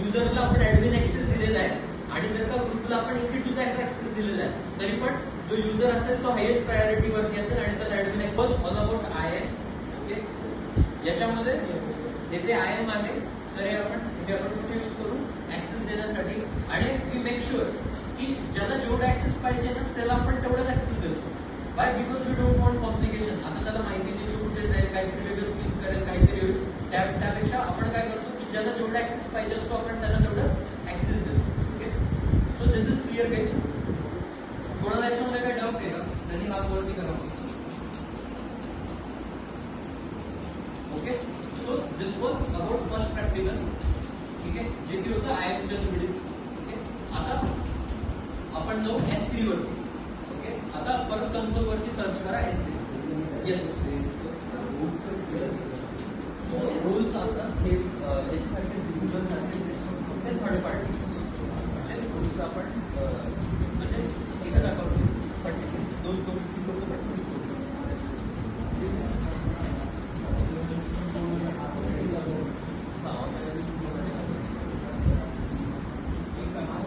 युजरला आपण admin access दिलेला आहे आणि जर का ग्रुपला आपण EC2 चा ऍक्सेस दिलेला आहे तरी पण जो युजर असेल तो हायेस्ट प्रायोरिटी वरती असेल आणि त्याला admin access all about IAM. Okay, याच्यामध्ये हे जे IAM आहे तर हे आपण कुठे यूज करू ऍक्सेस देण्यासाठी आणि वी मेक शुअर की ज्याला जेवढा ऍक्सेस पाहिजे ना त्याला आपण तेवढाच ऍक्सेस देतो. By because we don't want complication. आता त्याला माहिती नाही तो कुठे जाईल, काहीतरी वेगळं स्किप करेल, काहीतरी होईल. त्यापेक्षा आपण काय करतो की ज्याला जेवढा ऍक्सेस पाहिजे असतो आपण त्याला तेवढाच ऍक्सेस देतो. Okay, so this is clear काही. कोणाला याच्यामध्ये काय डाऊट आहे का? त्यांनी हात वरती करा. Okay, so this was about first practical. ठीक आहे, जे की होतं IAM च्या निगडीत. ओके, आता आपण जाऊ S3 वरती. ओके, आता परत कन्सोल वरती सर्च करा S3. येस, सो रूल्स असतात हे याच्यासाठी सिक्युअर सारखे थर्ड पार्टी म्हणजे रूल्स आपण